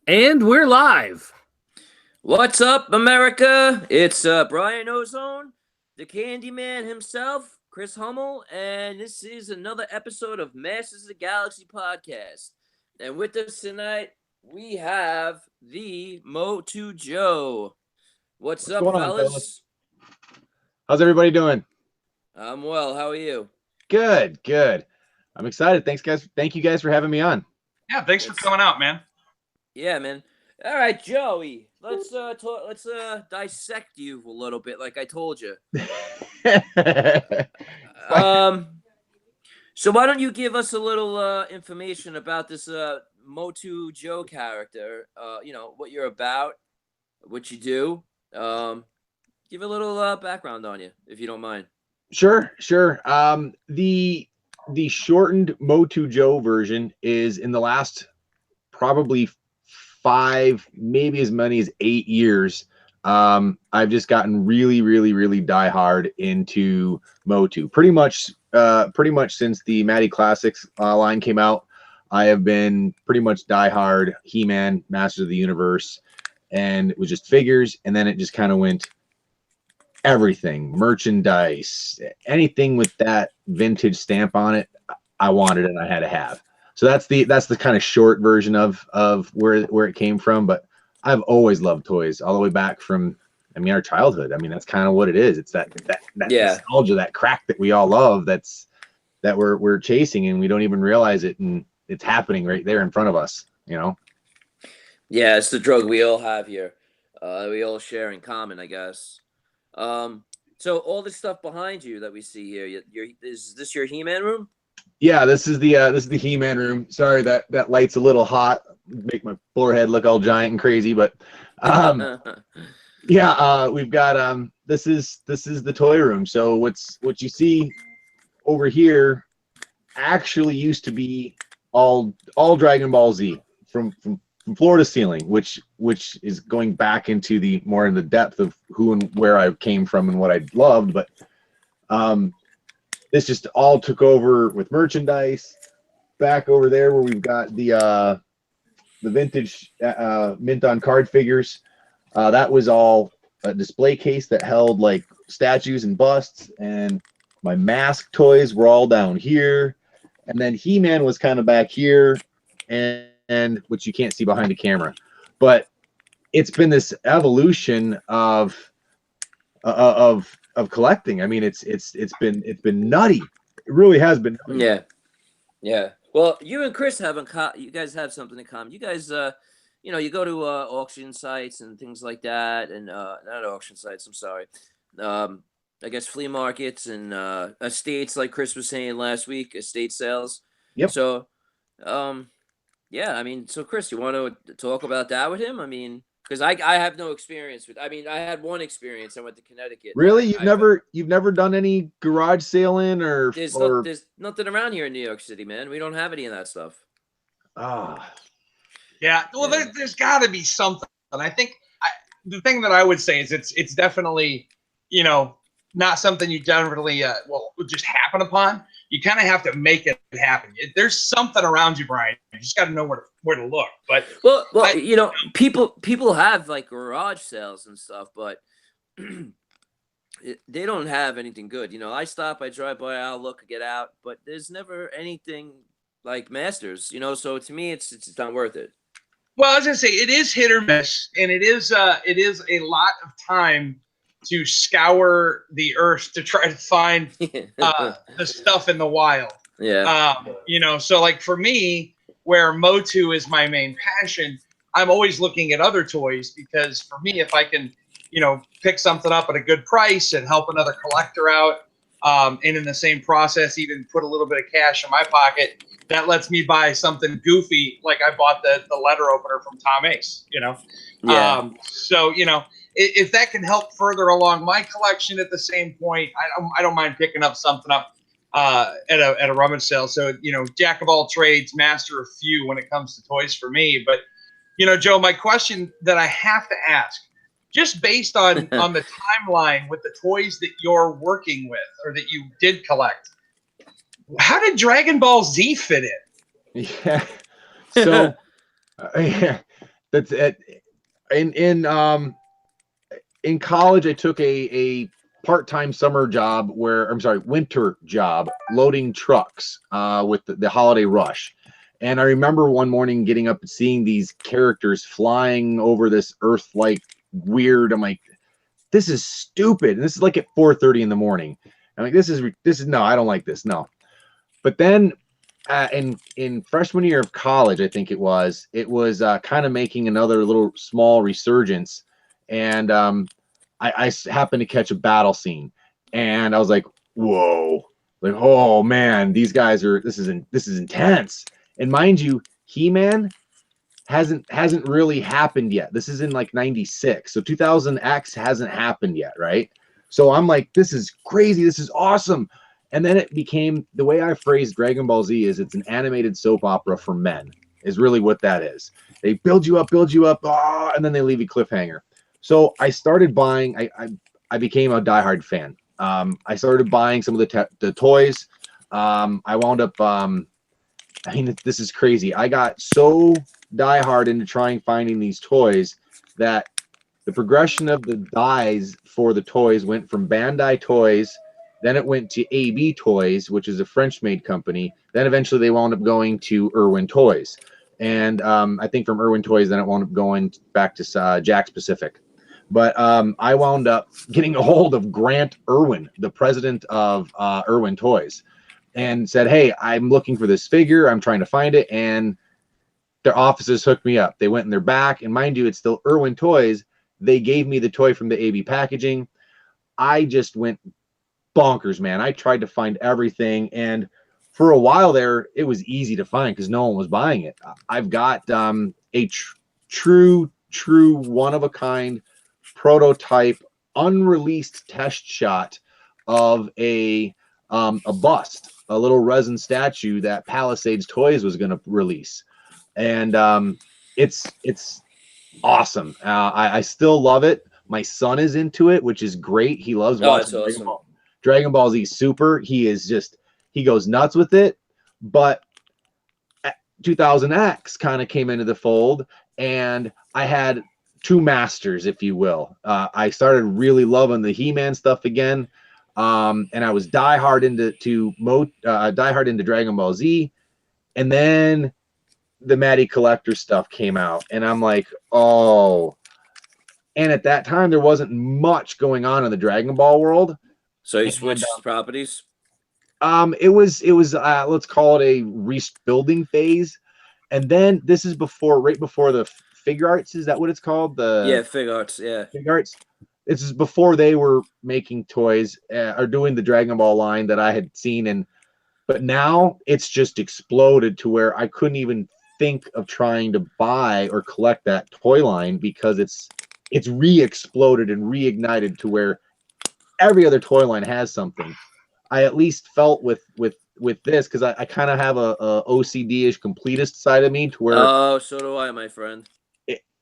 And we're live. What's up, America? It's Brian Ozone, the Candyman himself, Chris Hummel, and this is another episode of Masters of the Galaxy podcast. And with us tonight, we have the MOTU Joe. What's What's up, going on, fellas? fellas? How's everybody doing? I'm well. How are you? Good, good. I'm excited. Thanks, guys. Thank you guys for having me on. Yeah, thanks for It's coming out, man. Yeah, man. All right, Joey. Let's talk. Let's dissect you a little bit, like I told you. Um. So why don't you give us a little information about this MOTU Joe character? What you're about, what you do. Give a little background on you, if you don't mind. Sure, sure. The shortened MOTU Joe version is in the last probably 5, maybe as many as 8 years. I've just gotten really, really, really die hard into MOTU. Pretty much since the Matty Classics line came out, I have been pretty much die hard He-Man, Masters of the Universe, and it was just figures, and then it just kind of went everything, merchandise, anything with that vintage stamp on it, I wanted and I had to have. So that's the kind of short version of where it came from. But I've always loved toys all the way back from, I mean, our childhood. I mean, that's kind of what it is. It's that Yeah. nostalgia, that crack that we all love. That we're chasing, and we don't even realize it, and it's happening right there in front of us. You know. Yeah, it's the drug we all have here. We all share in common, I guess. So all this stuff behind you that we see here, is this your He-Man room? Yeah, this is the He-Man room. Sorry that light's a little hot, make my forehead look all giant and crazy, but yeah, we've got this is the toy room. So what you see over here actually used to be all Dragon Ball Z from floor to ceiling, which is going back into the more in the depth of who and where I came from and what I loved, but this just all took over with merchandise. Back over there where we've got the vintage mint on card figures, that was all a display case that held like statues and busts, and my mask toys were all down here, and then He-Man was kind of back here, and which you can't see behind the camera, but it's been this evolution of collecting. I mean, it's been nutty. It really has been nutty. Yeah, yeah. Well, you and Chris you guys have something in common. You guys, you go to auction sites and things like that, and not auction sites. I'm sorry. I guess flea markets and estates, like Chris was saying last week, estate sales. Yep. So, yeah. I mean, so Chris, you want to talk about that with him? I mean, because I have no experience with. I mean, I had one experience. I went to Connecticut. Really, you've never done any garage sailing or there's nothing around here in New York City, man. We don't have any of that stuff. Yeah, well, Yeah. there's got to be something. I think the thing that I would say is it's definitely, not something you generally would just happen upon. You kind of have to make it happen. There's something around you, Brian. You just got to know where to look. But well, people have like garage sales and stuff, but they don't have anything good. I stop, I drive by, I'll look, get out, but there's never anything like Masters. So to me, it's not worth it. well, I was gonna say it is hit or miss, and it is a lot of time to scour the earth to try to find the stuff in the wild. Yeah. So like for me, where MOTU is my main passion, I'm always looking at other toys because for me, if I can, pick something up at a good price and help another collector out, and in the same process, even put a little bit of cash in my pocket, that lets me buy something goofy. Like I bought the letter opener from Tom Ace, Yeah. So, if that can help further along my collection at the same point, I don't mind picking up something up at a rummage sale. So, jack of all trades, master of few when it comes to toys for me. But, Joe, my question that I have to ask, just based on the timeline with the toys that you're working with or that you did collect, how did Dragon Ball Z fit in? Yeah. So That's it. In college, I took a part-time summer job winter job loading trucks with the holiday rush. And I remember one morning getting up and seeing these characters flying over this earth-like weird. I'm like, this is stupid. And this is like at 4:30 in the morning. I'm like, this is no, I don't like this. No. But then in freshman year of college, I think it was kind of making another little small resurgence. And I happened to catch a battle scene, and I was like, whoa, like, oh man, these guys are, this is intense. And mind you, He-Man hasn't really happened yet. This is in like 96. So 2000X hasn't happened yet, right? So I'm like, this is crazy, this is awesome. And then it became, the way I phrased Dragon Ball Z is, it's an animated soap opera for men, is really what that is. They build you up, and then they leave you cliffhanger. So I started buying, I became a diehard fan. I started buying some of the toys. I wound up, I mean, this is crazy. I got so diehard into finding these toys that the progression of the dies for the toys went from Bandai Toys, then it went to AB Toys, which is a French-made company. Then eventually they wound up going to Irwin Toys. And I think from Irwin Toys, then it wound up going back to Jakks Pacific. But I wound up getting a hold of Grant Irwin, the president of Irwin Toys, and said, hey, I'm looking for this figure. I'm trying to find it. And their offices hooked me up. They went in their back. And mind you, it's still Irwin Toys. They gave me the toy from the AB packaging. I just went bonkers, man. I tried to find everything. And for a while there, it was easy to find because no one was buying it. I've got a true one-of-a-kind prototype unreleased test shot of a bust, a little resin statue that Palisades Toys was going to release. And it's awesome. I still love it. My son is into it, which is great. He loves watching Dragon Ball Z Super. He goes nuts with it. But 2000X kind of came into the fold, and I had two masters, if you will. I started really loving the He-Man stuff again, and I was diehard into Dragon Ball Z, and then the Matty Collector stuff came out, and I'm like, oh. And at that time, there wasn't much going on in the Dragon Ball world. So you switched properties? It was let's call it a rebuilding phase, and then this is right before the Fig Arts. Is that what it's called? Fig Arts. Yeah, Fig Arts. This is before they were making toys or doing the Dragon Ball line that I had seen, but now it's just exploded to where I couldn't even think of trying to buy or collect that toy line because it's re-exploded and reignited to where every other toy line has something. I at least felt with this because I kind of have a OCD-ish completist side of me to where, oh, so do I, my friend.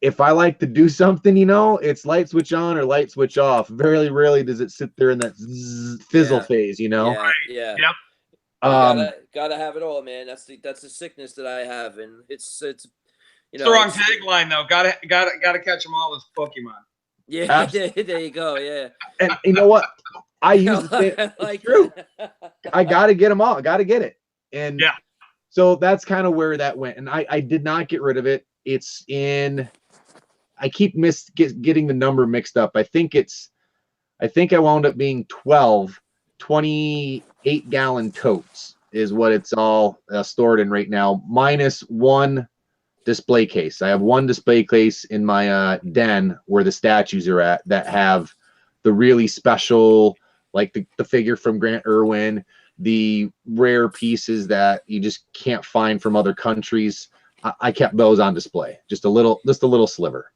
If I like to do something, it's light switch on or light switch off. Very rarely does it sit there in that fizzle phase, Yeah. Yep. Gotta have it all, man. That's the sickness that I have, and it's it's the wrong tagline though. Gotta catch them all as Pokemon. Yeah, there you go. Yeah, and you know what? I use it. It's true. I gotta get them all. I gotta get it, and yeah. So that's kind of where that went, and I did not get rid of it. It's in. I keep getting the number mixed up. I think I wound up being 12 28-gallon totes is what it's all stored in right now, minus one display case. I have one display case in my den where the statues are at that have the really special, like the figure from Grant Irwin, the rare pieces that you just can't find from other countries. I kept those on display, just a little sliver.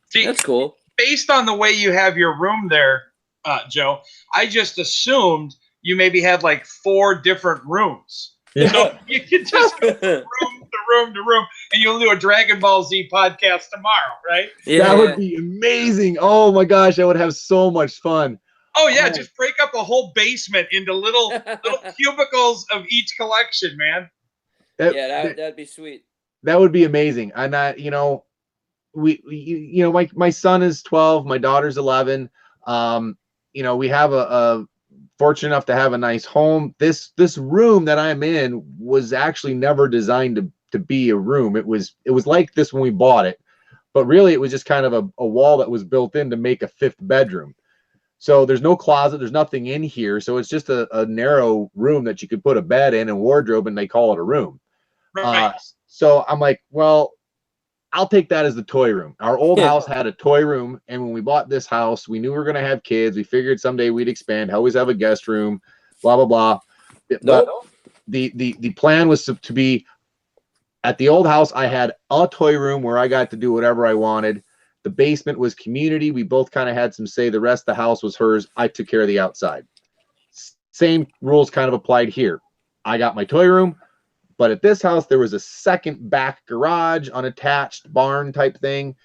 See, that's cool. Based on the way you have your room there, Joe, I just assumed you maybe had like 4 different rooms. Yeah. So you could just go from room to room, and you'll do a Dragon Ball Z podcast tomorrow, right? Yeah. That would be amazing. Oh my gosh, I would have so much fun. Oh yeah, just break up a whole basement into little cubicles of each collection, man. That'd be sweet. That would be amazing. And you know, my son is 12, my daughter's 11. You know, we have a fortunate enough to have a nice home. This room that I'm in was actually never designed to be a room. It was like this when we bought it, but really it was just kind of a wall that was built in to make a fifth bedroom. So there's no closet, there's nothing in here. So it's just a narrow room that you could put a bed in and wardrobe, and they call it a room. Right. So I'm like, well, I'll take that as the toy room. Our old house had a toy room, and when we bought this house, we knew we were going to have kids. We figured someday we'd expand, always have a guest room, blah blah blah. But Nope. the plan was to be at the old house. I had a toy room where I got to do whatever I wanted. The basement was community. We both kind of had some say. The rest of the house was hers. I took care of the outside. Same rules kind of applied here. I got my toy room. But at this house, there was a second back garage, unattached barn type thing.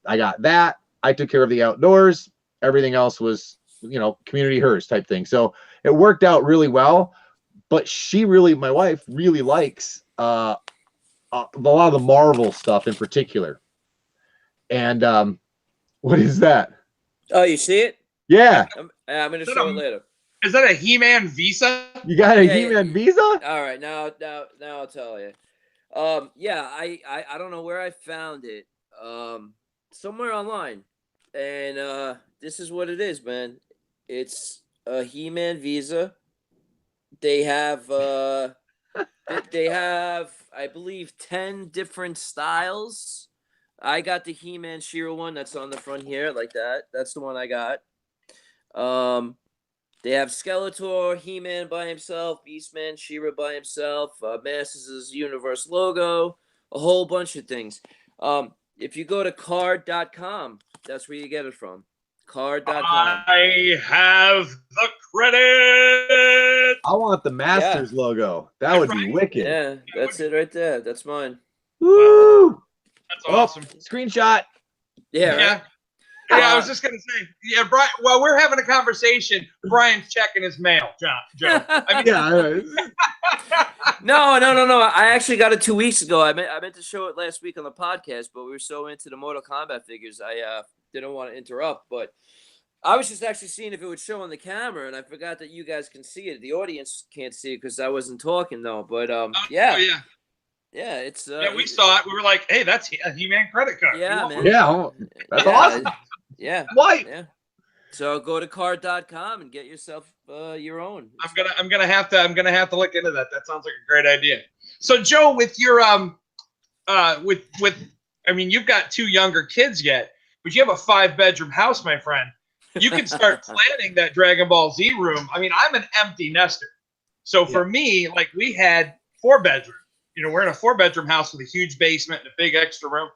I got that. I took care of the outdoors. Everything else was, you know, community hers type thing. So it worked out really well. But my wife really likes a lot of the Marvel stuff in particular. And what is that? Oh, you see it? Yeah. I'm going to show it later. Is that a He-Man Visa? You got a He-Man Visa? All right, now I'll tell you. Yeah, I don't know where I found it. Somewhere online, and this is what it is, man. It's a He-Man Visa. They have they have, I believe, 10 different styles. I got the He-Man She-Ra one that's on the front here, like that. That's the one I got. They have Skeletor, He-Man by himself, Beastman, She-Ra by himself, Masters' Universe logo, a whole bunch of things. If you go to card.com, that's where you get it from. Card.com. I have the credit. I want the Masters logo. That would be wicked. Yeah, that's it right there. That's mine. Woo! That's awesome. Screenshot. Yeah, Yeah. right? Yeah, I was just gonna say, yeah, Brian. While we're having a conversation, Brian's checking his mail, Joe. I mean, Yeah. No. I actually got it 2 weeks ago. I meant to show it last week on the podcast, but we were so into the Mortal Kombat figures, I didn't want to interrupt. But I was just actually seeing if it would show on the camera, and I forgot that you guys can see it. The audience can't see it because I wasn't talking though. But yeah. Oh, yeah. Yeah, it's Yeah, we saw it. We were like, "Hey, that's a He-Man credit card." Yeah, man. Yeah, that's awesome. Yeah. Why? Yeah. So go to card.com and get yourself your own. I'm gonna have to look into that. That sounds like a great idea. So Joe, with your with I mean, you've got 2 younger kids yet, but you have a 5-bedroom house, my friend. You can start planning that Dragon Ball Z room. I mean, I'm an empty nester. So for me, like, we had 4 bedrooms. You know, we're in a 4-bedroom house with a huge basement and a big extra room.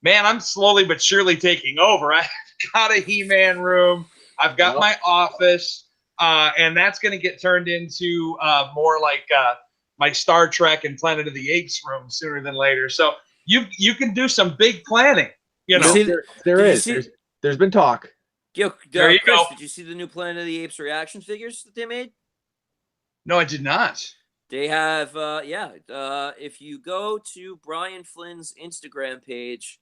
Man, I'm slowly but surely taking over. I've got a He-Man room. I've got my office, and that's going to get turned into more like my Star Trek and Planet of the Apes room sooner than later. So you can do some big planning. You know, There's been talk. Yo, there you Chris, go. Did you see the new Planet of the Apes reaction figures that they made? No, I did not. They have, if you go to Brian Flynn's Instagram page,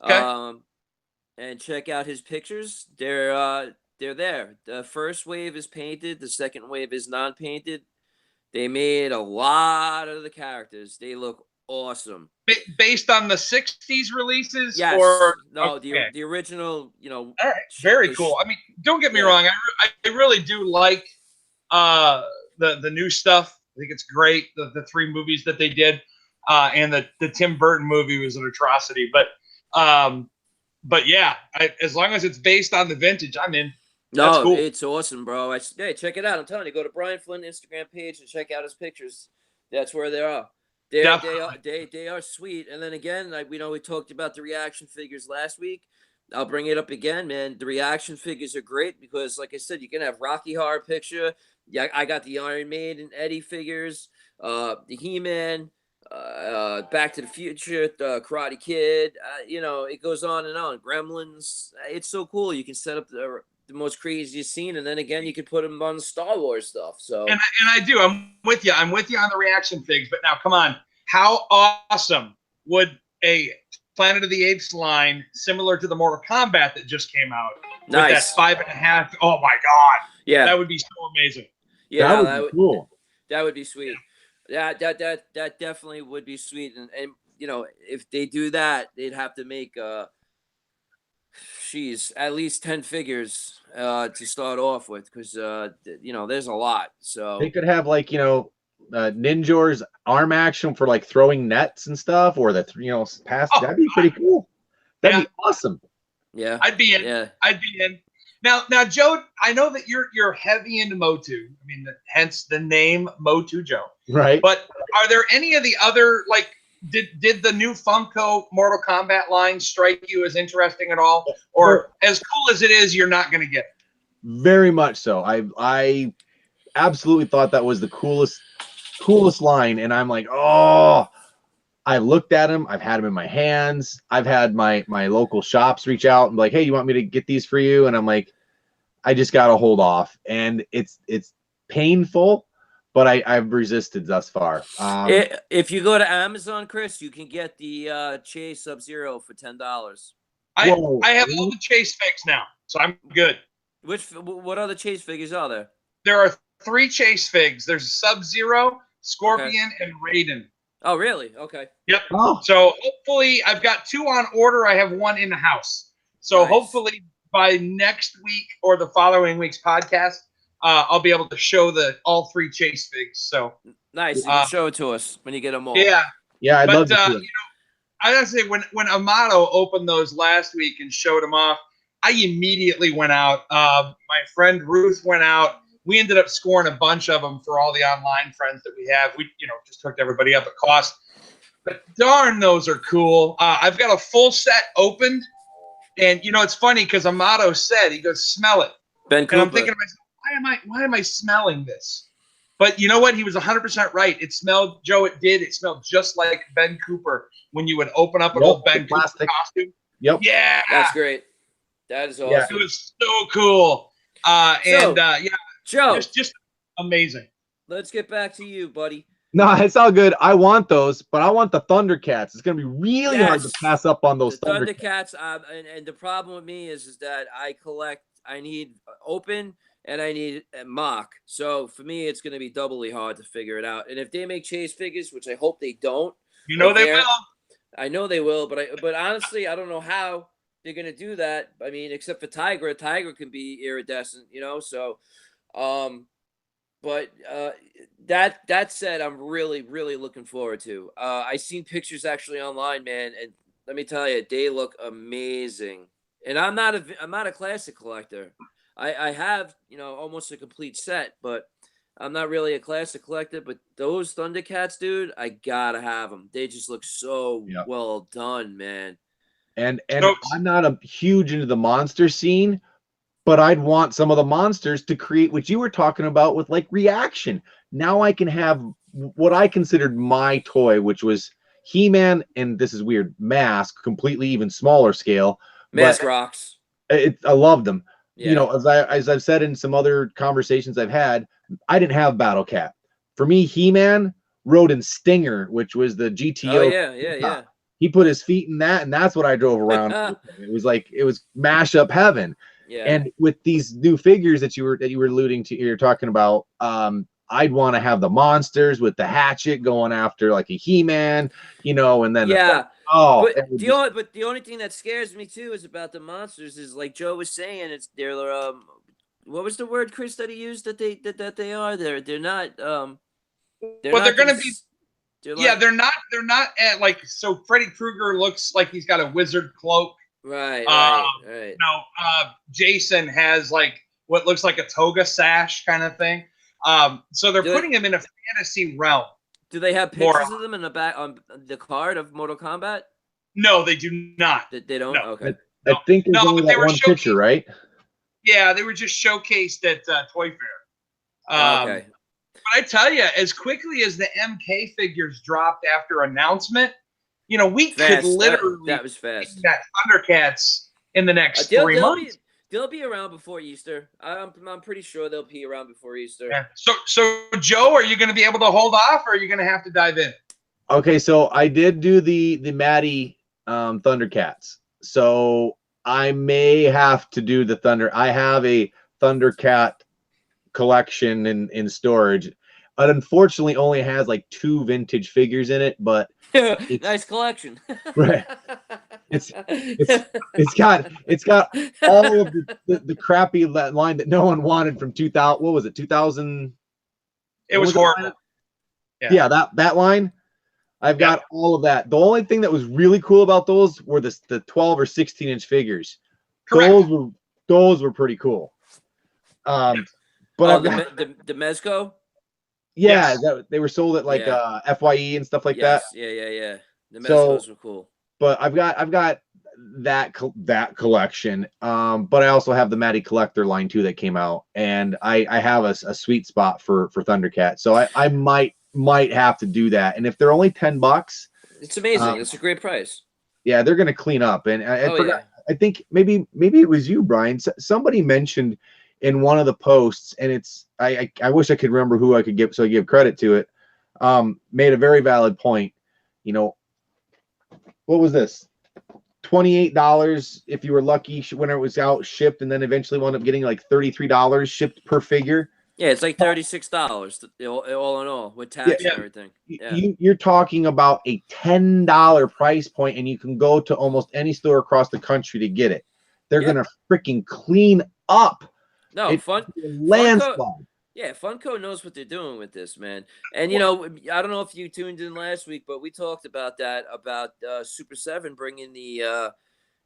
and check out his pictures, they're there. The first wave is painted. The second wave is non-painted. They made a lot of the characters. They look awesome. Based on the 60s releases? Yes. Or no, the original, you know. All right. Very cool. I mean, don't get me wrong. I really do like the new stuff. I think it's great. The 3 movies that they did, and the Tim Burton movie was an atrocity. But yeah, as long as it's based on the vintage, I'm in. That's cool. It's awesome, bro. Hey, check it out. I'm telling you, go to Brian Flynn Instagram page and check out his pictures. That's where they are. They are sweet. And then again, like we talked about the reaction figures last week. I'll bring it up again, man. The reaction figures are great because, like I said, you can have Rocky Horror Picture. Yeah, I got the Iron Maiden Eddie figures, the He-Man, Back to the Future, the Karate Kid. You know, it goes on and on. Gremlins. It's so cool. You can set up the most craziest scene, and then again, you can put them on the Star Wars stuff. So, and I do. I'm with you. I'm with you on the reaction figs. But now, come on, how awesome would a Planet of the Apes line, similar to the Mortal Kombat that just came out. Nice. With that 5.5. Oh my God. Yeah. That would be so amazing. Yeah, that would be cool. That would be sweet. Yeah, that definitely would be sweet. And you know, if they do that, they'd have to make at least 10 figures to start off with, because you know, there's a lot. So They could have like, you know, Ninjor's arm action for like throwing nets and stuff, or the pass. Oh, That'd be pretty cool. That'd be awesome. yeah, I'd be in. Yeah. I'd be in. Now, Joe, I know that you're heavy into MOTU. I mean, hence the name MOTU Joe. Right. But are there any of the other, like, did the new Funko Mortal Kombat line strike you as interesting at all, or as cool as it is, you're not going to get it? Very much so. I absolutely thought that was the coolest line, and I'm like, oh. I looked at them. I've had them in my hands. I've had my local shops reach out and be like, hey, you want me to get these for you? And I'm like, I just got to hold off. And it's painful, but I've resisted thus far. If you go to Amazon, Chris, you can get the Chase Sub-Zero for $10. I have all the Chase figs now, so I'm good. What other Chase figures are there? There are 3 Chase figs. There's Sub-Zero, Scorpion, and Raiden. Oh, really? Okay. Yep. Oh. So hopefully, I've got 2 on order. I have 1 in the house. So Nice. Hopefully by next week or the following week's podcast, I'll be able to show all 3 Chase figs. So nice. You can show it to us when you get them all. Yeah. Yeah, I'd love to see it. You know, I gotta say, when Amato opened those last week and showed them off, I immediately went out. My friend Ruth went out. We ended up scoring a bunch of them for all the online friends that we have. We, just hooked everybody up at cost. But darn, those are cool. I've got a full set opened, and it's funny because Amato said, he goes, "Smell it." Ben Cooper. And I'm thinking to myself, why am I smelling this? But you know what? He was 100% right. It smelled, Joe. It did. It smelled just like Ben Cooper when you would open up an old Ben Cooper costume. Yep. Yeah, that's great. That is awesome. It was so cool. Joe, just amazing. Let's get back to you, buddy. No, it's all good. I want those, but I want the Thundercats. It's gonna be really hard to pass up on those Thundercats. And the problem with me is that I need open and I need a mock. So for me, it's gonna be doubly hard to figure it out. And if they make Chase figures, which I hope they don't, they will. I know they will, but honestly, I don't know how they're gonna do that. I mean, except for Tiger. Tiger can be iridescent, so. But that said, I'm really, really looking forward to. I seen pictures actually online, man, and let me tell you, they look amazing. And I'm not a classic collector. I have almost a complete set, but I'm not really a classic collector. But those Thundercats, dude, I gotta have them. They just look so well done, man. And I'm not a huge into the monster scene, but I'd want some of the monsters to create what you were talking about with like reaction. Now I can have what I considered my toy, which was He-Man, and this is weird, Mask, completely even smaller scale. Mask rocks. I love them. Yeah. As I've said in some other conversations I've had, I didn't have Battle Cat. For me, He-Man rode in Stinger, which was the GTO. Oh yeah. He put his feet in that, and that's what I drove around. It was mashup heaven. Yeah. And with these new figures that you were alluding to, you're talking about, I'd want to have the monsters with the hatchet going after like a He-Man, and then but the only thing that scares me too is about the monsters is like Joe was saying, they're what was the word, Chris, that he used that they are they're not they're gonna be. They're not at like, so Freddy Krueger looks like he's got a wizard cloak. Right. Jason has like what looks like a toga sash kind of thing. So they're putting him in a fantasy realm. Do they have pictures of them in the back on the card of Mortal Kombat? No, they do not. They don't? No. Okay. I think there's only that one picture, right? Yeah, they were just showcased at Toy Fair. Okay. But I tell you, as quickly as the MK figures dropped after announcement, we could literally that was fast. That Thundercats in the next 3 months. They'll be around before Easter. I'm pretty sure they'll be around before Easter. Yeah. So Joe, are you going to be able to hold off, or are you going to have to dive in? Okay, so I did do the Maddie Thundercats. So I may have to do the Thunder. I have a Thundercat collection in storage. It unfortunately only has like 2 vintage figures in it, but nice collection. right. It's got all of the crappy line that no one wanted from 2000. What was it? 2000. It was horrible. Yeah, that line. I've got all of that. The only thing that was really cool about those were the 12 or 16-inch figures. Correct. Those were pretty cool. But the Mezco. Yeah, they were sold at like FYE and stuff like that. Yeah. The Mezcos were cool. But I've got that collection. But I also have the Matty Collector line too that came out, and I have a sweet spot for Thundercat. So I might have to do that. And if they're only $10, it's amazing. It's a great price. Yeah, they're gonna clean up. And I forgot. I think maybe it was you, Brian. Somebody mentioned in one of the posts, and it's I wish I could remember who I could give credit to it. Made a very valid point. You know, what was this? $28 if you were lucky when it was out shipped, and then eventually wound up getting like $33 shipped per figure. Yeah, it's like $36 all in all with tax and everything. Yeah. You're talking about a $10 price point, and you can go to almost any store across the country to get it. They're gonna freaking clean up. No, landslide. Yeah, Funko knows what they're doing with this, man. And you know, I don't know if you tuned in last week, but we talked about that Super 7 bringing the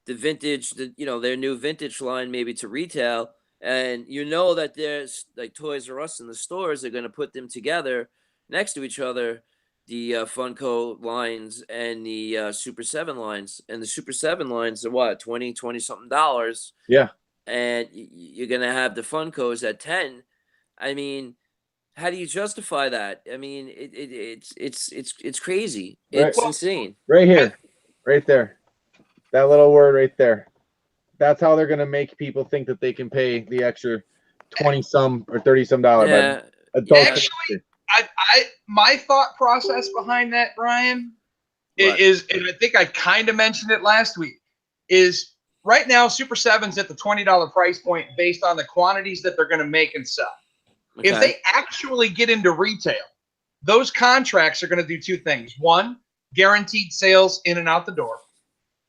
vintage, their new vintage line maybe to retail. And you know that there's like Toys R Us in the stores. They're going to put them together next to each other, the Funko lines and the Super 7 lines. And the Super 7 lines are what, $20 something dollars. Yeah. And you're going to have the Funkos at 10. I mean, how do you justify that? I mean, it's crazy. It's insane. Right here, right there, that little word right there. That's how they're gonna make people think that they can pay the extra $20-some or $30-some dollars. Yeah. Actually, my thought process behind that, Brian, is, and I think I kind of mentioned it last week, is right now Super 7's at the $20 price point based on the quantities that they're going to make and sell. Okay. If they actually get into retail, those contracts are going to do 2 things. One, guaranteed sales in and out the door.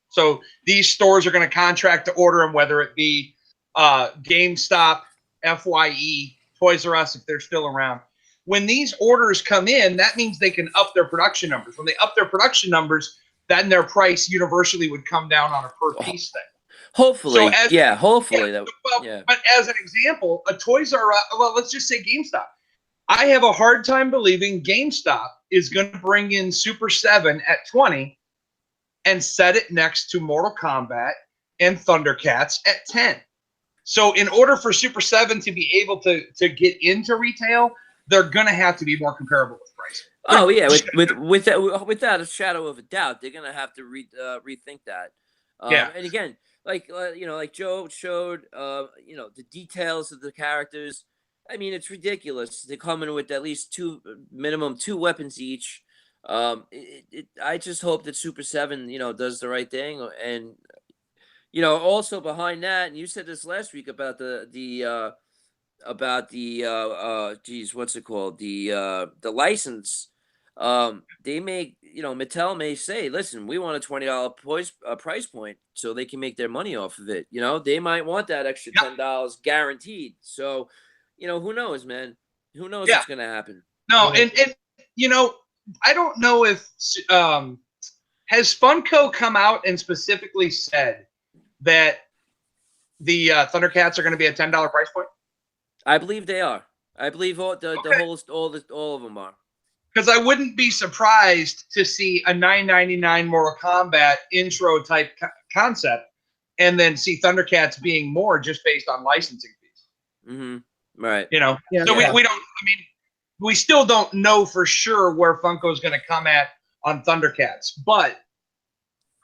So these stores are going to contract to order them, whether it be GameStop, FYE, Toys R Us, if they're still around. When these orders come in, that means they can up their production numbers. When they up their production numbers, then their price universally would come down on a per piece thing. Hopefully, hopefully. But as an example, a Toys R Us, well, let's just say GameStop. I have a hard time believing GameStop is going to bring in Super 7 at 20 and set it next to Mortal Kombat and Thundercats at 10. So in order for Super 7 to be able to get into retail, they're going to have to be more comparable with price. Oh, yeah, without a shadow of a doubt, they're going to have to rethink that. And again, like Joe showed, the details of the characters. I mean, it's ridiculous. They're coming with at least minimum two weapons each. I just hope that Super 7, does the right thing. And, also behind that, and you said this last week about what's it called? The license. They make, Mattel may say, listen, we want a $20 price point so they can make their money off of it. They might want that extra $10 guaranteed. So, who knows, man? Who knows what's going to happen? No, and I don't know if has Funko come out and specifically said that the Thundercats are going to be a $10 price point? I believe they are. I believe all of them are. Because I wouldn't be surprised to see a $9.99 Mortal Kombat intro type concept, and then see Thundercats being more just based on licensing fees. Mm-hmm. Right. We don't. I mean, we still don't know for sure where Funko is going to come at on Thundercats, but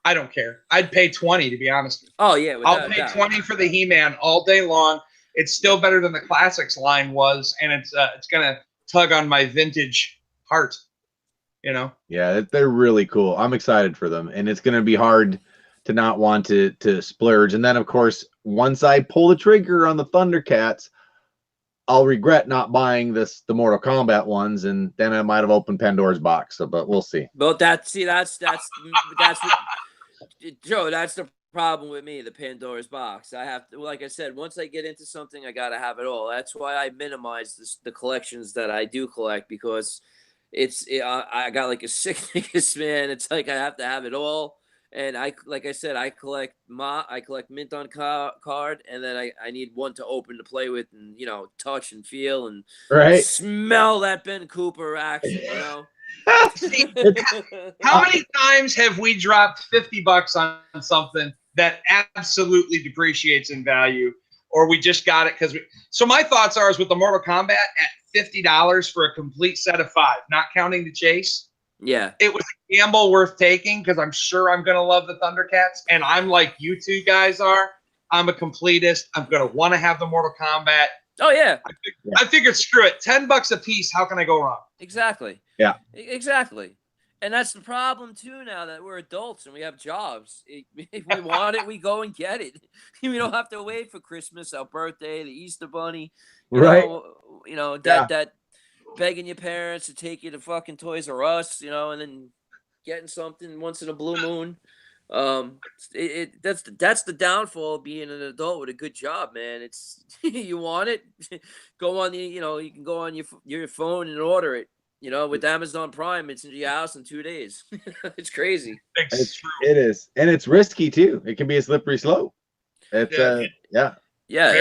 I don't care. I'd pay $20 to be honest with you. Oh yeah, I'll pay $20 for the He-Man all day long. It's still better than the Classics line was, and it's going to tug on my vintage heart. You know. Yeah, they're really cool. I'm excited for them, and it's going to be hard to not want to splurge. And then, of course, once I pull the trigger on the Thundercats, I'll regret not buying the Mortal Kombat ones, and then I might have opened Pandora's box. So, but we'll see. But that's what, Joe. That's the problem with me. The Pandora's box. I have to, like I said, once I get into something, I gotta have it all. That's why I minimize the collections that I do collect, because I got like a sickness, man. It's like I have to have it all. And like I said, I collect mint on card, and then I need one to open to play with, and touch and feel and Right? smell that Ben Cooper action. See, how many times have we dropped $50 on something that absolutely depreciates in value, or we just got it because we? So my thoughts are, is with the Mortal Kombat at $50 for a complete set of 5, not counting the chase. Yeah, it was a gamble worth taking, because I'm sure I'm going to love the Thundercats, and I'm like you two guys are. I'm a completist. I'm going to want to have the Mortal Kombat. Oh yeah. I figured, screw it, $10 a piece. How can I go wrong? Exactly. Yeah. Exactly. And that's the problem too. Now that we're adults and we have jobs, if we want it, we go and get it. We don't have to wait for Christmas, our birthday, the Easter Bunny. Right. That begging your parents to take you to fucking Toys R Us, and then getting something once in a blue moon. That's the downfall of being an adult with a good job, man. It's you want it, go on you can go on your phone and order it. With Amazon Prime, it's in your house in 2 days. It's crazy. It is, and it's risky too. It can be a slippery slope. It's yeah,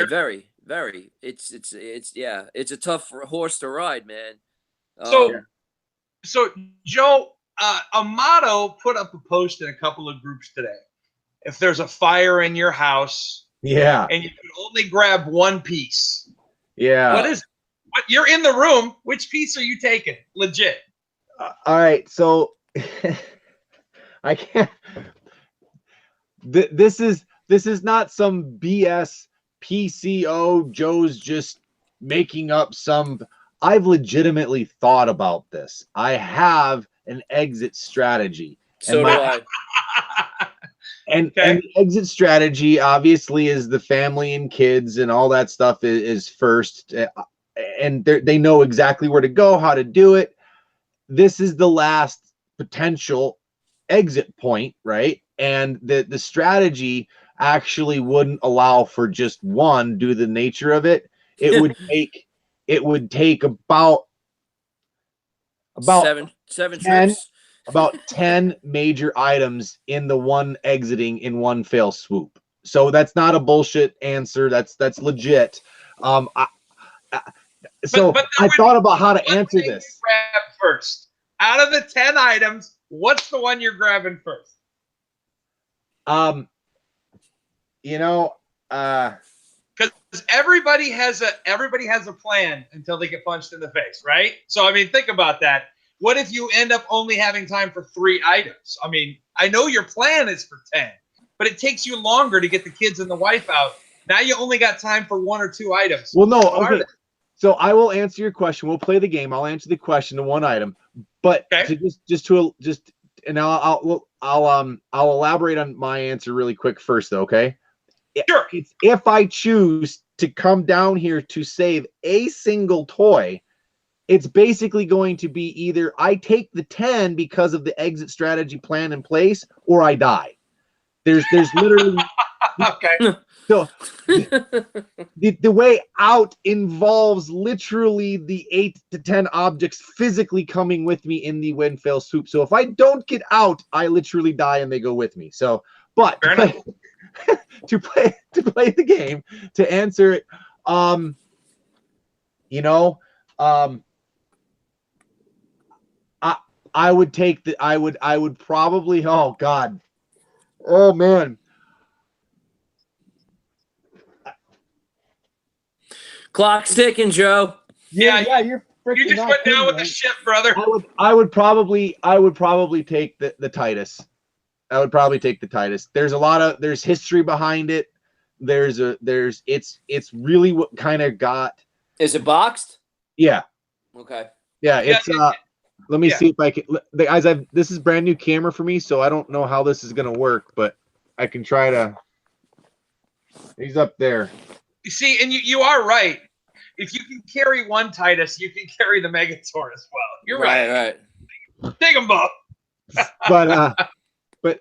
very, very. It's a tough horse to ride, man. So Joe, Amato put up a post in a couple of groups today. If there's a fire in your house, and you can only grab one piece, what is it? What, you're in the room. Which piece are you taking? Legit. All right, so I can't. This is not some BS PCO. Joe's just making up some. I've legitimately thought about this. I have an exit strategy. So do I. And the exit strategy obviously is the family and kids and all that stuff is first. And they know exactly where to go, how to do it. This is the last potential exit point, right? And the strategy actually wouldn't allow for just one due to the nature of it. It would take about seven 10, trips. about 10 major items in the one exiting in one fell swoop. So that's not a bullshit answer. That's legit. I thought about how to answer this. Grab first. Out of the 10 items, what's the one you're grabbing first? Because everybody has a plan until they get punched in the face, right? So I mean, think about that. What if you end up only having time for 3 items? I mean, I know your plan is for 10, but it takes you longer to get the kids and the wife out. Now you only got time for 1 or 2 items. Well, no, okay. So I will answer your question. We'll play the game. I'll answer the question to 1 item, but and I'll elaborate on my answer really quick first, though. Okay. Sure. If I choose to come down here to save a single toy, it's basically going to be either I take the 10 because of the exit strategy plan in place, or I die. There's literally okay. So the way out involves literally the 8 to 10 objects physically coming with me in the win fail swoop. So if I don't get out, I literally die and they go with me. So, but to play the game, to answer it, I would take the I would probably, oh God, oh man. Clock's ticking, Joe. Yeah, you're freaking. You just went down with the ship, brother. I would probably take the Titus. I would probably take the Titus. There's history behind it. It's really what kind of got. Is it boxed? Yeah. Okay. Yeah, it's let me Yeah. see if I can. The guys, this is brand new camera for me, so I don't know how this is gonna work, but I can try to. He's up there. You see, and you are right. If you can carry one Titus, you can carry the Megator as well. You're right. Right. Dig them both. But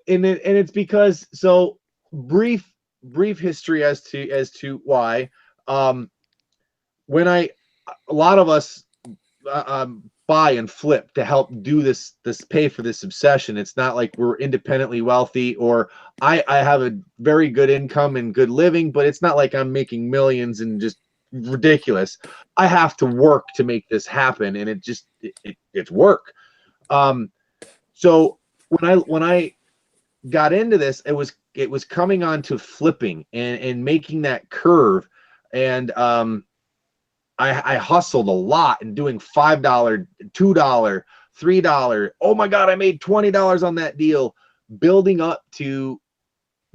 it's because so brief history as to why when a lot of us buy and flip to help do this pay for this obsession. It's not like we're independently wealthy, or I have a very good income and good living, but it's not like I'm making millions and just ridiculous. I have to work to make this happen, and it's work. So when I got into this, it was coming on to flipping and making that curve, and I hustled a lot and doing $5, $2, $3. Oh my God, I made $20 on that deal, building up to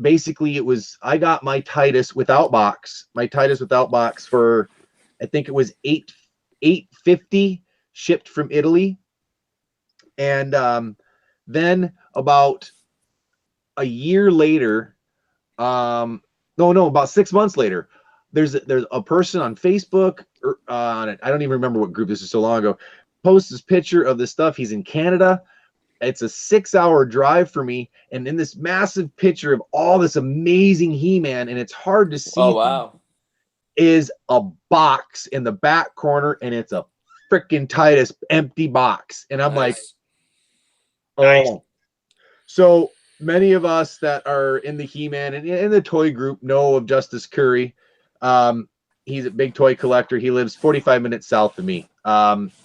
basically I got my Titus without box for I think it was $850 shipped from Italy. And then about a year later, about 6 months later, there's a person on Facebook on it. I don't even remember what group, this is so long ago, posts this picture of this stuff. He's in Canada. It's a 6-hour drive for me, and in this massive picture of all this amazing He-Man, and it's hard to see. Oh wow! Is a box in the back corner, and it's a freaking Titus empty box, and I'm like, oh. Nice. So many of us that are in the He-Man and in the toy group know of Justice Curry. He's a big toy collector. He lives 45 minutes south of me.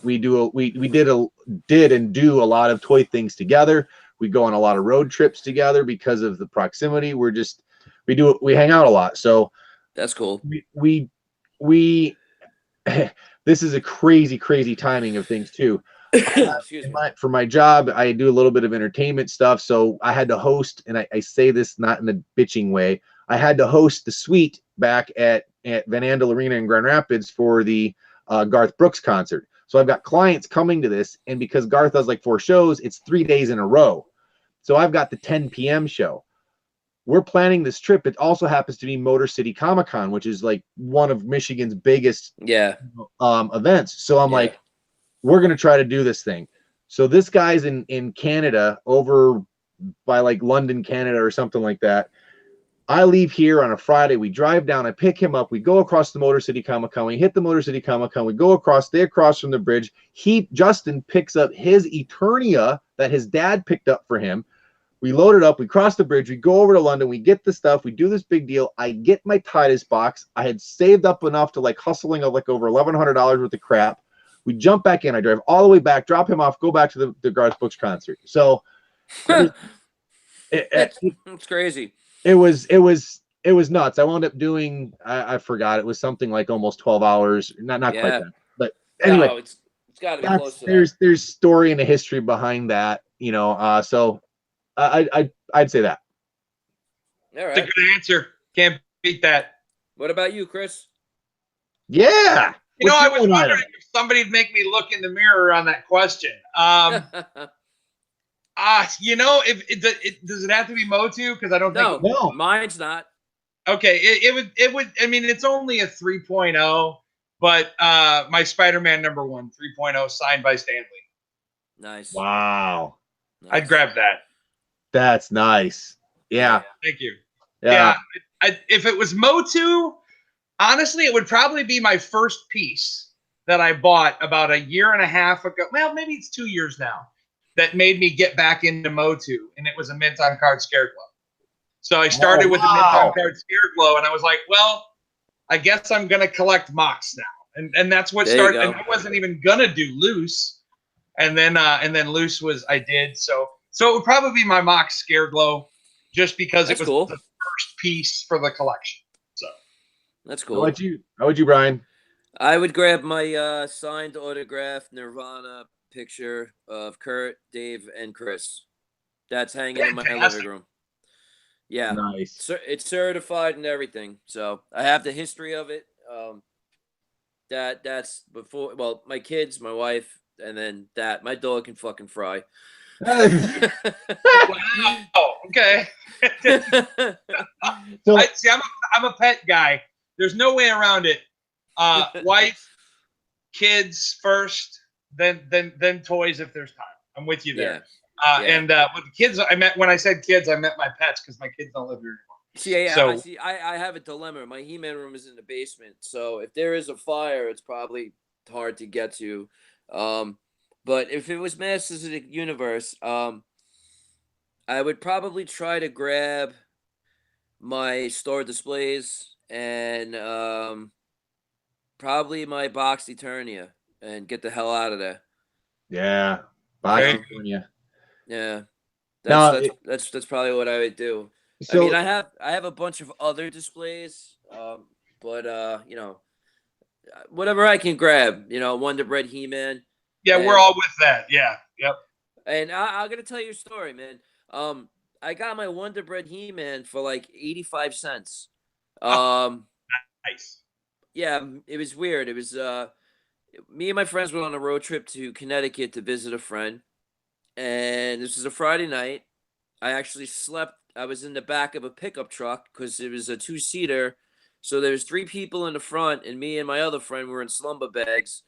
We did and do a lot of toy things together. We go on a lot of road trips together because of the proximity. We hang out a lot. So that's cool. We this is a crazy timing of things too. Excuse me. For my job, I do a little bit of entertainment stuff. So I had to host, and I say this not in a bitching way, I had to host the suite back at Van Andel Arena in Grand Rapids for the Garth Brooks concert. So I've got clients coming to this, and because Garth does like 4 shows, it's 3 days in a row. So I've got the 10 p.m. show. We're planning this trip. It also happens to be Motor City Comic Con, which is like one of Michigan's biggest events. So I'm like, we're going to try to do this thing. So this guy's in Canada, over by like London, Canada or something like that. I leave here on a Friday. We drive down. I pick him up. We go across the Motor City Comic Con. We hit the Motor City Comic Con. We go across. They across from the bridge. Justin picks up his Eternia that his dad picked up for him. We load it up. We cross the bridge. We go over to London. We get the stuff. We do this big deal. I get my Titus box. I had saved up enough to like hustling of like over $1,100 worth of crap. We jump back in. I drive all the way back, drop him off, go back to the Garth Brooks concert. So it's crazy. It was nuts. I wound up doing, I forgot, it was something like almost 12 hours. Not quite that. But anyway, no, it's got to be close to that. There's story and a history behind that, so I'd say that. All right. That's a good answer. Can't beat that. What about you, Chris? Yeah. I was wondering if somebody'd make me look in the mirror on that question. Does it have to be MOTU? Because I don't think no, mine's not. Okay, it would. I mean, it's only a 3.0, but my Spider-Man #1 3.0 signed by Stan Lee. Nice. Wow. Nice. I'd grab that. That's nice. Yeah. Thank you. Yeah. If it was MOTU, honestly, it would probably be my first piece that I bought about a year and a half ago. Well, maybe it's 2 years now. That made me get back into MOTU, and it was a Mint on Card Scareglow. So I started with the Mint on Card Scareglow, and I was like, well, I guess I'm going to collect Mox now. And that's what started. And I wasn't even going to do Loose. And then Loose I did. So it would probably be my Mox Scareglow, just because it was the first piece for the collection. So that's cool. How would you, Brian? I would grab my signed autographed Nirvana picture of Kurt, Dave, and Chris. That's hanging in my living room. Yeah, nice. It's certified and everything. So I have the history of it. That's before. Well, my kids, my wife, and then that. My dog can fucking fry. Wow. Okay. So See, I'm a pet guy. There's no way around it. Wife, kids first, then toys if there's time. I'm with you there. Yeah. And with the kids, when I said kids, I meant my pets because my kids don't live here anymore. See, I have a dilemma. My He-Man room is in the basement, so if there is a fire, it's probably hard to get to. But if it was Masters of the Universe, I would probably try to grab my store displays and probably my box Eternia and get the hell out of there. yeah, Yeah. No, That's probably what I would do. So I mean, I have a bunch of other displays, but you know, whatever I can grab, you know, Wonder Bread He-Man. Yeah, we're all with that. Yeah, yep. And I'm gonna tell you a story, man. I got my Wonder Bread He-Man for like 85 cents. Nice. Yeah, it was weird. It was me and my friends went on a road trip to Connecticut to visit a friend, and this was a Friday night. I actually slept. I was in the back of a pickup truck because it was a 2-seater. So there was 3 people in the front, and me and my other friend were in slumber bags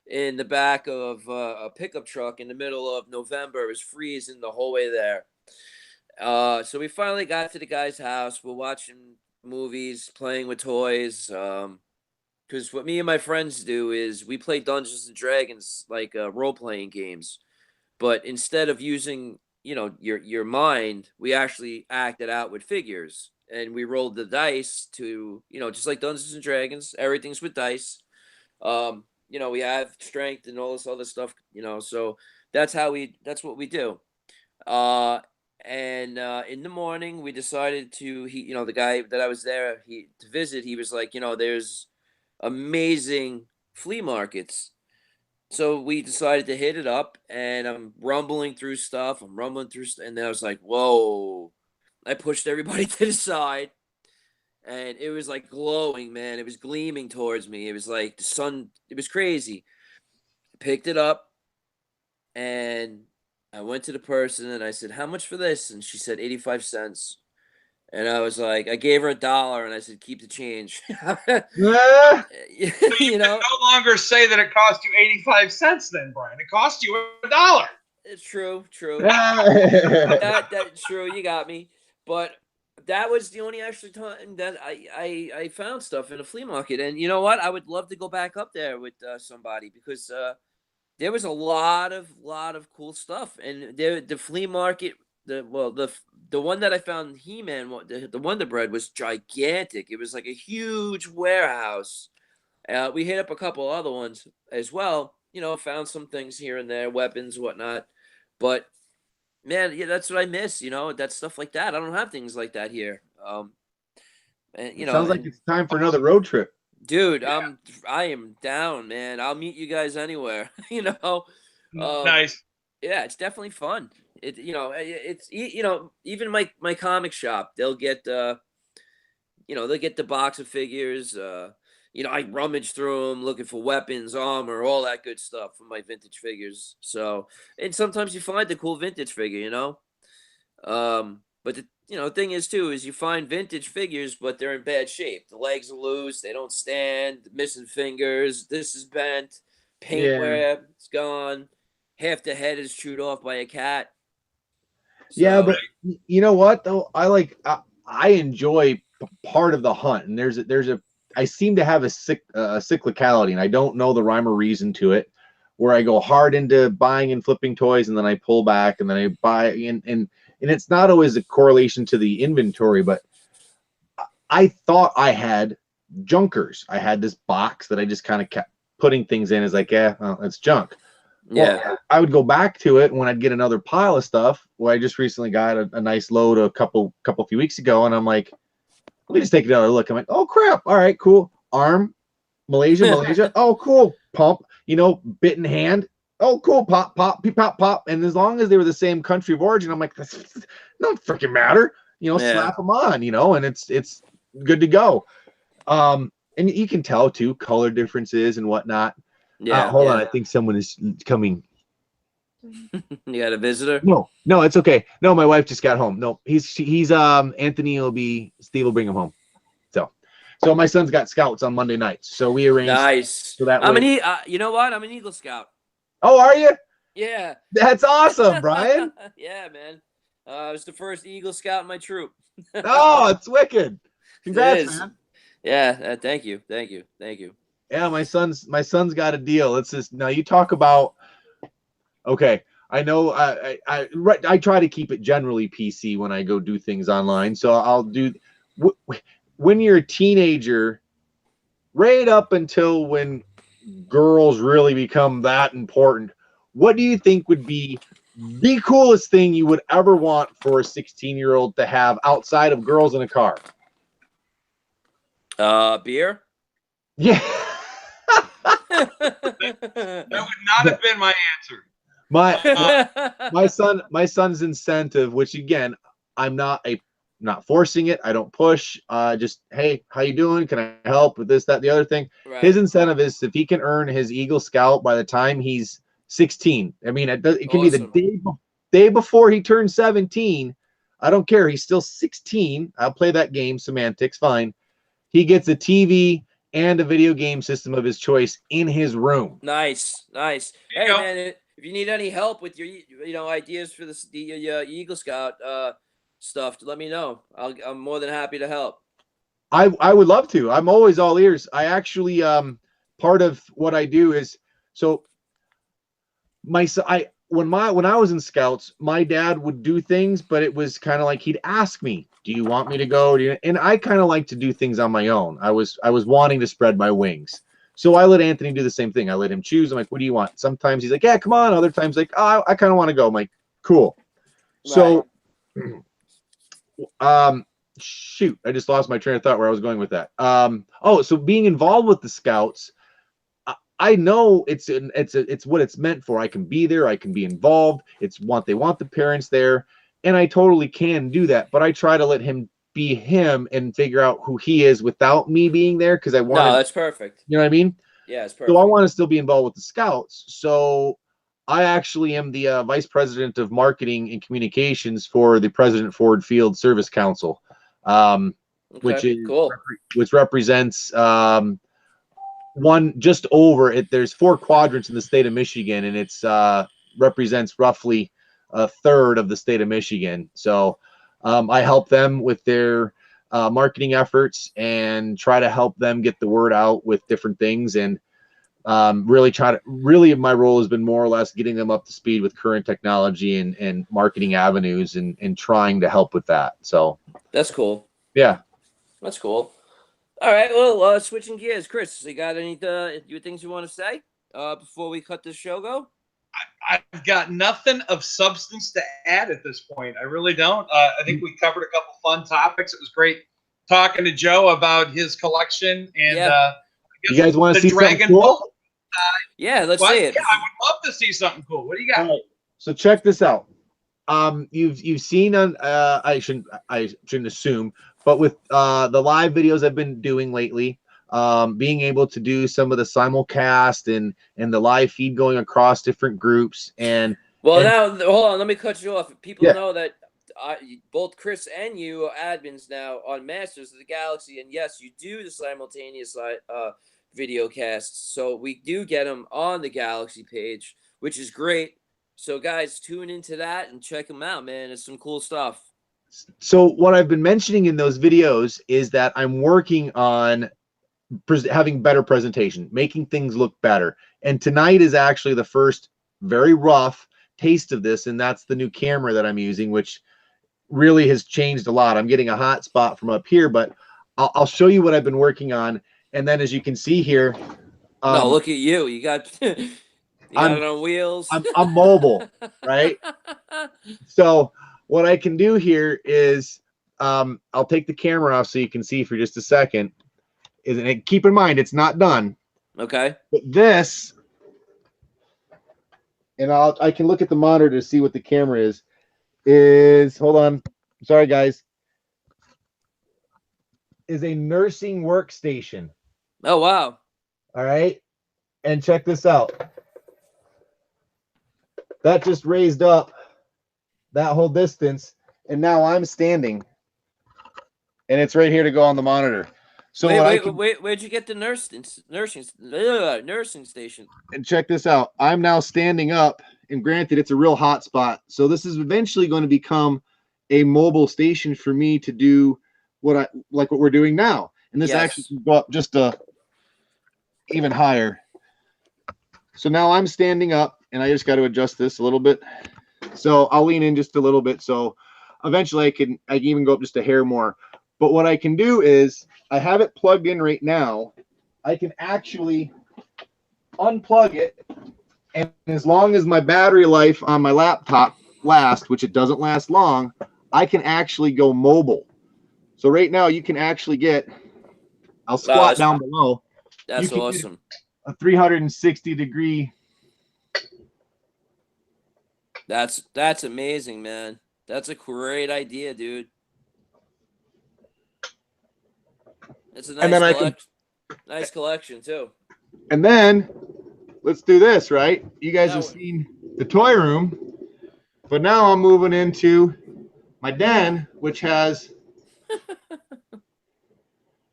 in the back of a pickup truck in the middle of November. It was freezing the whole way there. So we finally got to the guy's house. We're watching movies, playing with toys. Because what me and my friends do is we play Dungeons and Dragons, like role-playing games. But instead of using, you know, your mind, we actually act it out with figures. And we rolled the dice to, you know, just like Dungeons and Dragons, everything's with dice. You know, we have strength and all this other stuff, you know, so that's what we do. And in the morning we decided to, you know, the guy that I was there to visit, he was like, you know, there's amazing flea markets. So we decided to hit it up, and I'm rumbling through stuff. And then I was like, whoa. I pushed everybody to the side, and it was like glowing, man. It was gleaming towards me. It was like the sun. It was crazy. Picked it up, and I went to the person, and I said, how much for this? And she said 85 cents. And I was like, I gave her $1, and I said, keep the change. yeah, You know, no longer say that it cost you 85 cents then, Brian. It cost you $1. it's true. That's true. You got me. But that was the only actual time that I found stuff in a flea market. And you know what? I would love to go back up there with somebody, because there was a lot of cool stuff. And the flea market, the one that I found He-Man, the Wonder Bread, was gigantic. It was like a huge warehouse. We hit up a couple other ones as well. You know, found some things here and there, weapons, whatnot. But man, yeah, that's what I miss. You know, that stuff like that. I don't have things like that here. And you know, sounds like it's time for another road trip, dude. Yeah. I am down, man. I'll meet you guys anywhere. You know, Nice. Yeah, it's definitely fun. It's even my comic shop, they'll get they'll get the box of figures. I rummage through them looking for weapons, armor, all that good stuff for my vintage figures. So, and sometimes you find the cool vintage figure, you know. But the thing is too is you find vintage figures, but they're in bad shape. The legs are loose, they don't stand, missing fingers. This is bent, paint wear, it's gone. Half the head is chewed off by a cat. So, yeah, but you know what though? I enjoy part of the hunt, and I seem to have a cyclicality, and I don't know the rhyme or reason to it, where I go hard into buying and flipping toys, and then I pull back, and then I buy, and it's not always a correlation to the inventory, but I thought I had junkers. I had this box that I just kind of kept putting things in as like, it's junk. yeah. Well, I would go back to it when I'd get another pile of stuff. Well, I just recently got a nice load a few weeks ago, and I'm like, let me just take another look. I'm like, oh crap! All right, cool. Arm, Malaysia. Oh, cool. Pump. Bit in hand. Oh, cool. Pop, pop, peep, pop, pop. And as long as they were the same country of origin, I'm like, that's no freaking matter. Slap them on. And it's good to go. And you can tell too color differences and whatnot. Yeah. Hold yeah. on. I think someone is coming. You got a visitor? No, it's okay. No, my wife just got home. No, he's Anthony Steve will bring him home. So my son's got scouts on Monday nights. So we arranged. Nice. So that I'm way. you know what? I'm an Eagle Scout. Oh, are you? Yeah. That's awesome, Brian. Yeah, man. I was the first Eagle Scout in my troop. Oh, it's wicked. Congrats, It is. man. Yeah. Thank you. Yeah, my son's got a deal. It's just now you talk about. Okay, I know. I try to keep it generally PC when I go do things online. So I'll do when you're a teenager, right up until when girls really become that important. What do you think would be the coolest thing you would ever want for a 16-year-old to have outside of girls in a car? Beer? Yeah. That would not have been my answer. My son's incentive, which again, I'm not forcing it. I don't push. Just, hey, how you doing? Can I help with this, that, the other thing? Right. His incentive is if he can earn his Eagle Scout by the time he's 16. I mean, it can Awesome. be the day before he turns 17. I don't care. He's still 16. I'll play that game. Semantics, fine. He gets a TV and a video game system of his choice in his room. Nice. Hey, go. man, if you need any help with your ideas for the Eagle Scout stuff, let me know. I'm more than happy to help. I would love to. I'm always all ears. I actually part of what I do is so when I was in scouts, my dad would do things, but it was kind of like he'd ask me, "Do you want me to go?" And I kind of like to do things on my own. I was wanting to spread my wings. So I let Anthony do the same thing. I let him choose. I'm like, "What do you want?" Sometimes he's like, "Yeah, come on." Other times like, "Oh, I kind of want to go." I'm like, "Cool." So shoot, I just lost my train of thought where I was going with that. So being involved with the scouts, I know it's what it's meant for. I can be there, I can be involved. They want the parents there, and I totally can do that. But I try to let him be him and figure out who he is without me being there because I want. No, that's perfect. You know what I mean? Yeah, it's perfect. So I want to still be involved with the scouts. So I actually am the vice president of marketing and communications for the President Ford Field Service Council, which is cool. Which represents one just over it. There's 4 quadrants in the state of Michigan, and it's represents roughly a third of the state of Michigan. So I help them with their marketing efforts and try to help them get the word out with different things, and really my role has been more or less getting them up to speed with current technology and marketing avenues and trying to help with that. So that's cool. Yeah, that's cool. All right, well, switching gears, Chris, you got any things you want to say before we cut this show go? I've got nothing of substance to add at this point. I really don't. I think we covered a couple fun topics. It was great talking to Joe about his collection. And you guys want to see something cool? Yeah, let's see it. Yeah, I would love to see something cool. What do you got? Right, so check this out. You've seen on I shouldn't assume, but with the live videos I've been doing lately, being able to do some of the simulcast and the live feed going across different groups now hold on, let me cut you off. People know that both Chris and you are admins now on Masters of the Galaxy, and yes, you do the simultaneous video casts, so we do get them on the Galaxy page, which is great. So guys, tune into that and check them out, man. It's some cool stuff. So what I've been mentioning in those videos is that I'm working on having better presentation, making things look better. And tonight is actually the first very rough taste of this, and that's the new camera that I'm using, which really has changed a lot. I'm getting a hot spot from up here, but I'll show you what I've been working on. And then as you can see here, no, look at you. You got it on wheels. I'm mobile, right? So what I can do here is I'll take the camera off so you can see for just a second. And keep in mind, it's not done. Okay. But this, and I can look at the monitor to see what the camera is hold on. Sorry, guys. Is a nursing workstation. Oh, wow. All right. And check this out. That just raised up that whole distance, and now I'm standing, and it's right here to go on the monitor. So where'd you get the nursing station? And check this out. I'm now standing up, and granted, it's a real hot spot. So this is eventually going to become a mobile station for me to do what we're doing now. And this actually can go up just even higher. So now I'm standing up, and I just got to adjust this a little bit. So I'll lean in just a little bit. So eventually I can even go up just a hair more. But what I can do is I have it plugged in right now. I can actually unplug it, and as long as my battery life on my laptop lasts, which it doesn't last long, I can actually go mobile. So right now you can actually get, I'll squat down below. That's awesome. A 360-degree. That's amazing, man. That's a great idea, dude. It's a nice collection too. And then let's do this, right? You guys have seen the toy room, but now I'm moving into my den, which has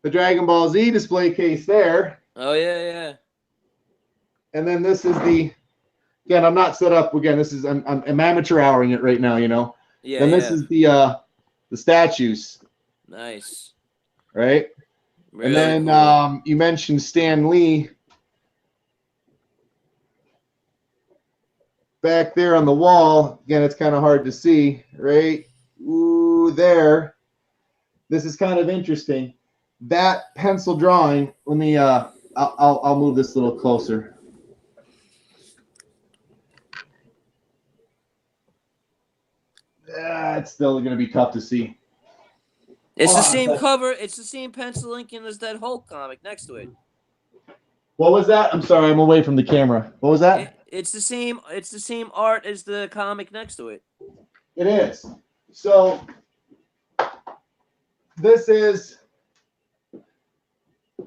the Dragon Ball Z display case there. Oh yeah. And then this is again, I'm not set up again. This is I'm amateur houring it right now, you know. Yeah. And this is the statues. Nice. Right. Really and then cool. You mentioned Stan Lee back there on the wall. Again, it's kind of hard to see, right? Ooh, there. This is kind of interesting. That pencil drawing. Let me. I'll move this a little closer. It's still going to be tough to see. It's the same cover. It's the same pencil inking as that Hulk comic next to it. What was that? I'm sorry, I'm away from the camera. What was that? It's the same. It's the same art as the comic next to it. It is. So this is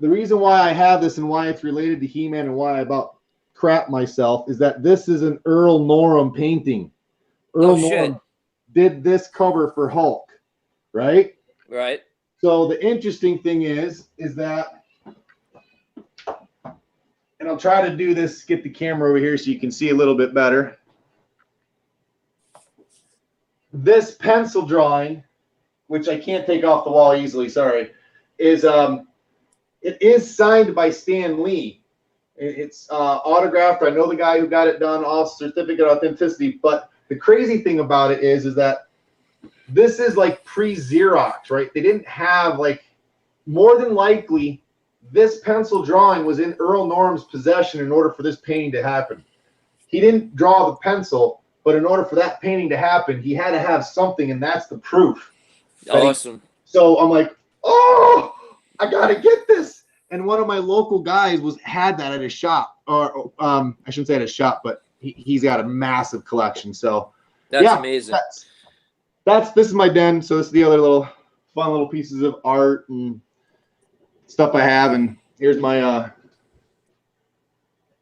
the reason why I have this and why it's related to He-Man and why I about crap myself is that this is an Earl Norem painting. Earl Norem did this cover for Hulk, right? Right. So the interesting thing is that, and I'll try to do this, get the camera over here so you can see a little bit better. This pencil drawing, which I can't take off the wall easily, sorry, is it is signed by Stan Lee. It's autographed. I know the guy who got it done, all certificate of authenticity. But the crazy thing about it is that this is like pre-Xerox, right? They didn't have more than likely this pencil drawing was in Earl Norm's possession in order for this painting to happen. He didn't draw the pencil, but in order for that painting to happen, he had to have something, and that's the proof. Awesome. So I'm like, oh, I gotta get this. And one of my local guys had that at his shop, or I shouldn't say at his shop, but he's got a massive collection. So that's amazing. This is my den. So this is the other fun little pieces of art and stuff I have. And here's my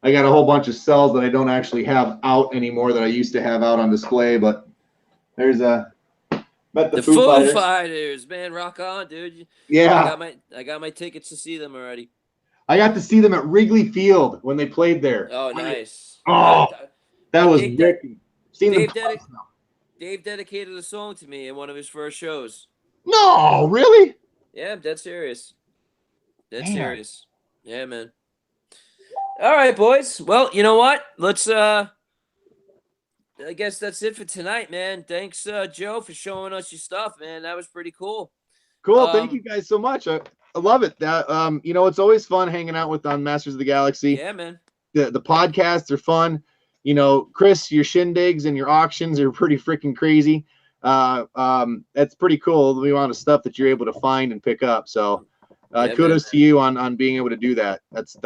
I got a whole bunch of cells that I don't actually have out anymore that I used to have out on display. But there's met the Foo Fighters, man, rock on, dude. Yeah, I got my tickets to see them already. I got to see them at Wrigley Field when they played there. Oh, nice. That was wicked. Dave dedicated a song to me in one of his first shows. No, really? Yeah, I'm dead serious. Serious. Yeah, man. All right, boys. Well, you know what? Let's I guess that's it for tonight, man. Thanks, Joe, for showing us your stuff, man. That was pretty cool. Cool. Thank you guys so much. I love it. That it's always fun hanging out with on Masters of the Galaxy. Yeah, man. The podcasts are fun. Chris, your shindigs and your auctions are pretty freaking crazy. That's pretty cool. The amount of stuff that you're able to find and pick up. So kudos to you on being able to do that. It's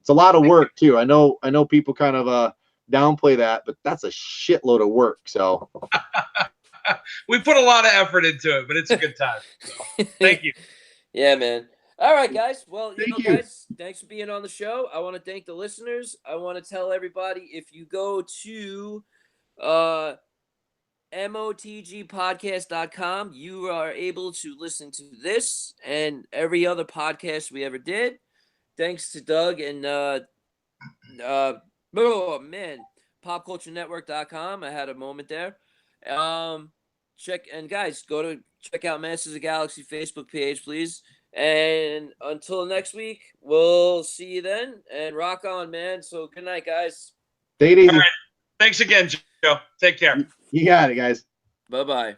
a lot of work too. I know people kind of downplay that, but that's a shitload of work. So we put a lot of effort into it, but it's a good time. So, thank you. Yeah, man. All right, guys. Well, Thank you. guys, thanks for being on the show. I want to thank the listeners. I want to tell everybody, if you go to motgpodcast.com, you are able to listen to this and every other podcast we ever did. Thanks to Doug and oh man, popculturenetwork.com. I had a moment there. Check out Masters of the Galaxy Facebook page, please. And until next week, we'll see you then. And rock on, man. So good night, guys. Take it easy. All right. Thanks again, Joe. Take care. You got it, guys. Bye-bye.